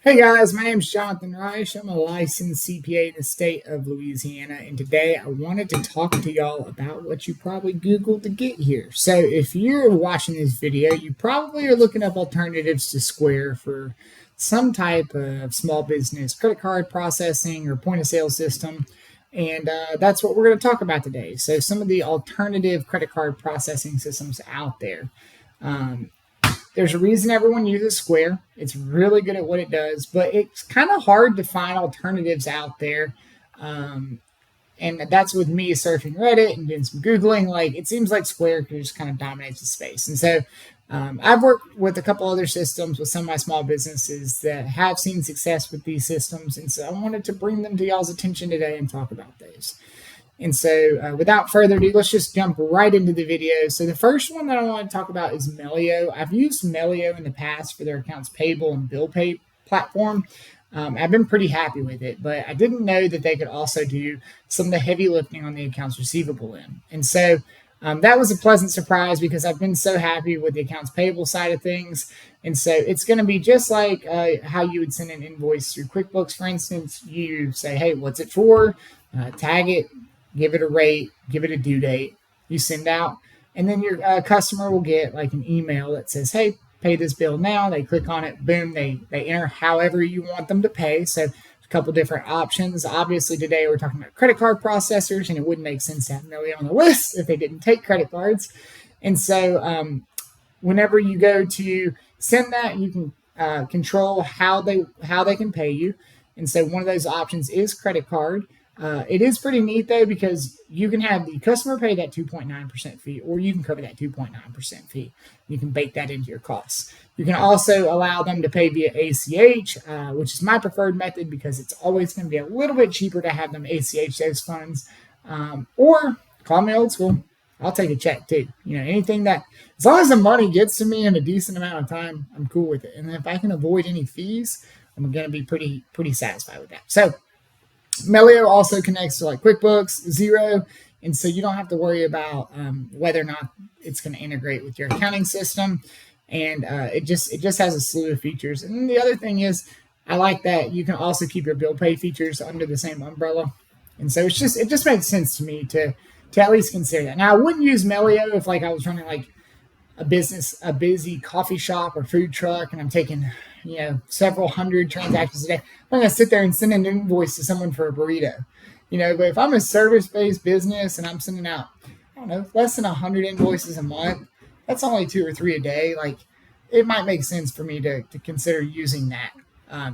Hey guys, my name is Jonathan Reich. I'm a licensed CPA in the state of Louisiana, and today I wanted to talk to y'all about what you probably Googled to get here. So, if you're watching this video, you probably are looking up alternatives to Square for some type of small business credit card processing or point of sale system, and that's what we're going to talk about today. So, some of the alternative credit card processing systems out there. Um, there's a reason everyone uses Square. It's really good at what it does, but it's kind of hard to find alternatives out there. Um, and that's with me surfing Reddit and doing some Googling. Like, it seems like Square just kind of dominates the space. And so I've worked with a couple other systems with some of my small businesses that have seen success with these systems. And so I wanted to bring them to y'all's attention today and talk about those. And so without further ado, let's just jump right into the video. So the first one that I want to talk about is Melio. I've used Melio in the past for their accounts payable and bill pay platform. I've been pretty happy with it, but I didn't know that they could also do some of the heavy lifting on the accounts receivable end. And so that was a pleasant surprise because I've been so happy with the accounts payable side of things. And so it's going to be just like how you would send an invoice through QuickBooks, for instance. You say, hey, what's it for? Tag it. Give it a rate, give it a due date, you send out, and then your customer will get like an email that says, hey, pay this bill now. They click on it, boom, they enter however you want them to pay. So a couple different options. Obviously, today we're talking about credit card processors, and it wouldn't make sense to have Melio on the list if they didn't take credit cards. And so whenever you go to send that, you can control how they can pay you. And so one of those options is credit card. It is pretty neat though, because you can have the customer pay that 2.9% fee, or you can cover that 2.9% fee. You can bake that into your costs. You can also allow them to pay via ACH, which is my preferred method because it's always going to be a little bit cheaper to have them ACH those funds. Or call me old school. I'll take a check too. Anything that, as long as the money gets to me in a decent amount of time, I'm cool with it. And if I can avoid any fees, I'm going to be pretty satisfied with that. So Melio also connects to like QuickBooks, Xero, and so you don't have to worry about whether or not it's going to integrate with your accounting system. And it just has a slew of features. And the other thing is, I like that you can also keep your bill pay features under the same umbrella. And so it just makes sense to me to at least consider that. Now, I wouldn't use Melio if like I was running like a busy coffee shop or food truck, and I'm taking several hundred transactions a day. I'm going to sit there and send an invoice to someone for a burrito, but if I'm a service-based business and I'm sending out, I don't know, less than 100 invoices a month, that's only 2 or 3 a day. Like, it might make sense for me to consider using that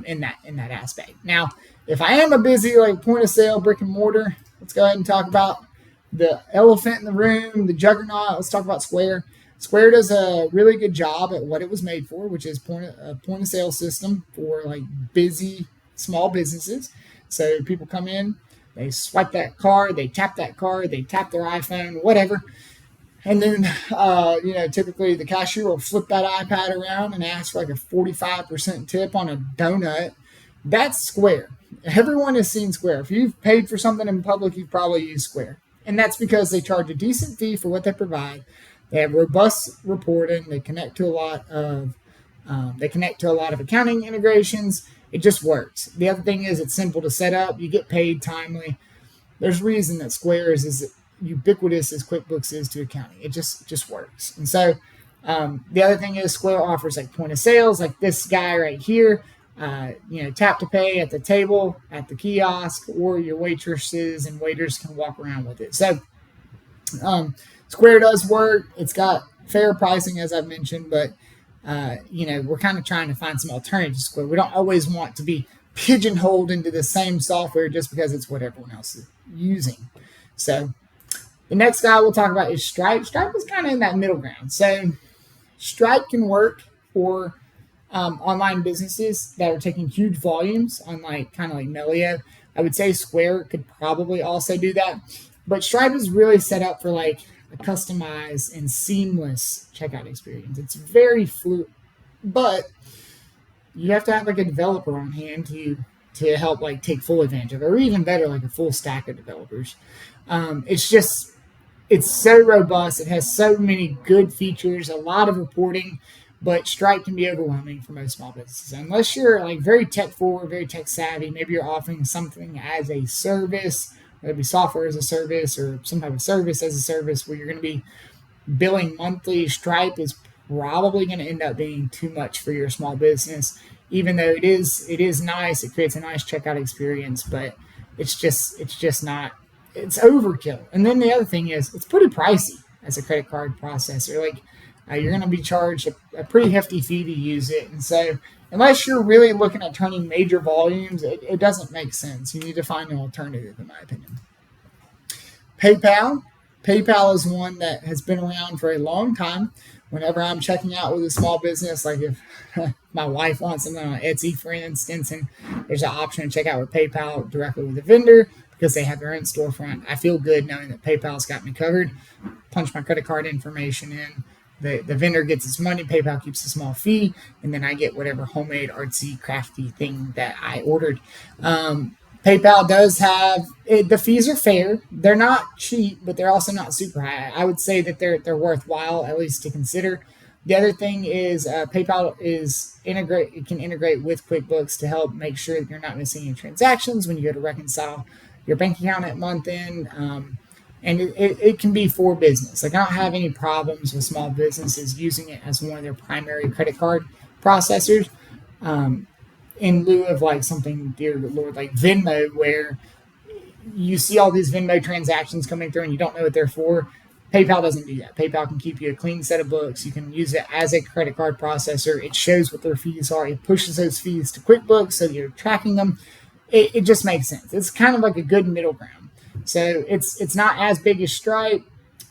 in that aspect. Now, if I am a busy like point of sale brick and mortar, let's go ahead and talk about the elephant in the room, the juggernaut. Let's talk about Square. Square does a really good job at what it was made for, which is point of sale system for like busy small businesses. So people come in, they swipe that card, they tap that card, they tap their iPhone, whatever. And then, typically the cashier will flip that iPad around and ask for like a 45% tip on a donut. That's Square. Everyone has seen Square. If you've paid for something in public, you've probably used Square. And that's because they charge a decent fee for what they provide. They have robust reporting. They connect to a lot of accounting integrations. It just works. The other thing is it's simple to set up. You get paid timely. There's a reason that Square is as ubiquitous as QuickBooks is to accounting. It just works. And so the other thing is Square offers like point of sales, like this guy right here. Tap to pay at the table, at the kiosk, or your waitresses and waiters can walk around with it. So Square does work. It's got fair pricing, as I've mentioned, but we're kind of trying to find some alternatives to Square. We don't always want to be pigeonholed into the same software just because it's what everyone else is using. So the next guy we'll talk about is Stripe. Stripe is kind of in that middle ground. So Stripe can work for online businesses that are taking huge volumes on kind of like Melio. I would say Square could probably also do that, but Stripe is really set up for like a customized and seamless checkout experience. It's very fluid, but you have to have like a developer on hand to help like take full advantage of it, or even better, like a full stack of developers. It's so robust. It has so many good features, a lot of reporting. But Stripe can be overwhelming for most small businesses. Unless you're like very tech forward, very tech savvy, maybe you're offering something as a service, whether it be software as a service or some type of service as a service where you're going to be billing monthly. Stripe is probably going to end up being too much for your small business, even though it is nice. It creates a nice checkout experience, but it's just not. It's overkill. And then the other thing is it's pretty pricey as a credit card processor. Like you're going to be charged a pretty hefty fee to use it, and so unless you're really looking at turning major volumes, it doesn't make sense. You need to find an alternative, in my opinion. PayPal. PayPal is one that has been around for a long time. Whenever I'm checking out with a small business, like if my wife wants something on Etsy, for instance, and there's an option to check out with PayPal directly with the vendor because they have their own storefront, I feel good knowing that PayPal's got me covered. Punch my credit card information in. The vendor gets its money, PayPal keeps a small fee, and then I get whatever homemade, artsy, crafty thing that I ordered. PayPal does have the fees are fair. They're not cheap, but they're also not super high. I would say that they're worthwhile at least to consider. The other thing is PayPal it can integrate with QuickBooks to help make sure that you're not missing any transactions when you go to reconcile your bank account at month end. And it can be for business. Like I don't have any problems with small businesses using it as one of their primary credit card processors. In lieu of like something, dear Lord, like Venmo, where you see all these Venmo transactions coming through and you don't know what they're for. PayPal doesn't do that. PayPal can keep you a clean set of books. You can use it as a credit card processor. It shows what their fees are. It pushes those fees to QuickBooks so you're tracking them. It just makes sense. It's kind of like a good middle ground. So it's not as big as Stripe.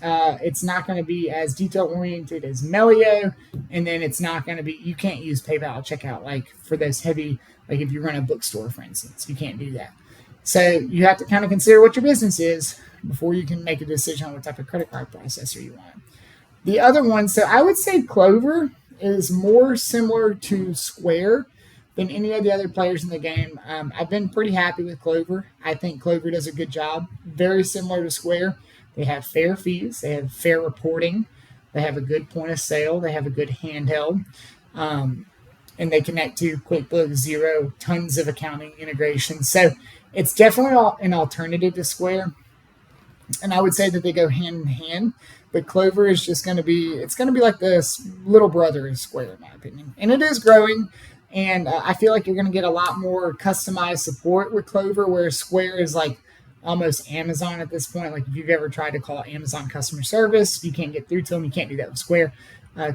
It's not going to be as detail oriented as Melio, and then it's not going to be. You can't use PayPal checkout like for those heavy. Like if you run a bookstore, for instance, you can't do that. So you have to kind of consider what your business is before you can make a decision on what type of credit card processor you want. The other one, so I would say Clover is more similar to Square than any of the other players in the game. I've been pretty happy with Clover. I think Clover does a good job. Very similar to Square. They have fair fees. They have fair reporting. They have a good point of sale. They have a good handheld. And they connect to QuickBooks, Xero, tons of accounting integration. So it's definitely an alternative to Square. And I would say that they go hand in hand. But Clover is just going to be, it's going to be like this little brother of Square, in my opinion. And it is growing. And I feel like you're going to get a lot more customized support with Clover, where Square is like almost Amazon at this point. Like if you've ever tried to call Amazon customer service, you can't get through to them. You can't do that with Square.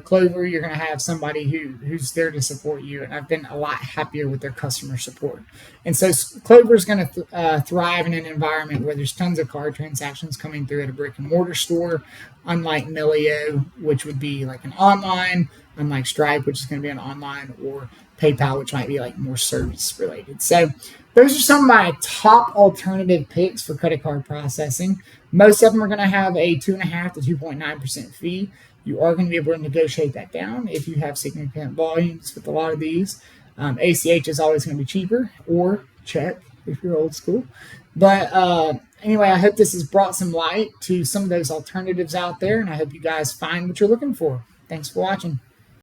Clover, you're going to have somebody who's there to support you. And I've been a lot happier with their customer support. And so Clover is going to thrive in an environment where there's tons of card transactions coming through at a brick and mortar store, unlike Melio, which would be like an online, unlike Stripe, which is going to be an online, or PayPal, which might be like more service related. So those are some of my top alternative picks for credit card processing. Most of them are going to have a 2.5 to 2.9% fee. You are going to be able to negotiate that down if you have significant volumes with a lot of these. ACH is always going to be cheaper, or check if you're old school. But anyway, I hope this has brought some light to some of those alternatives out there, and I hope you guys find what you're looking for. Thanks for watching.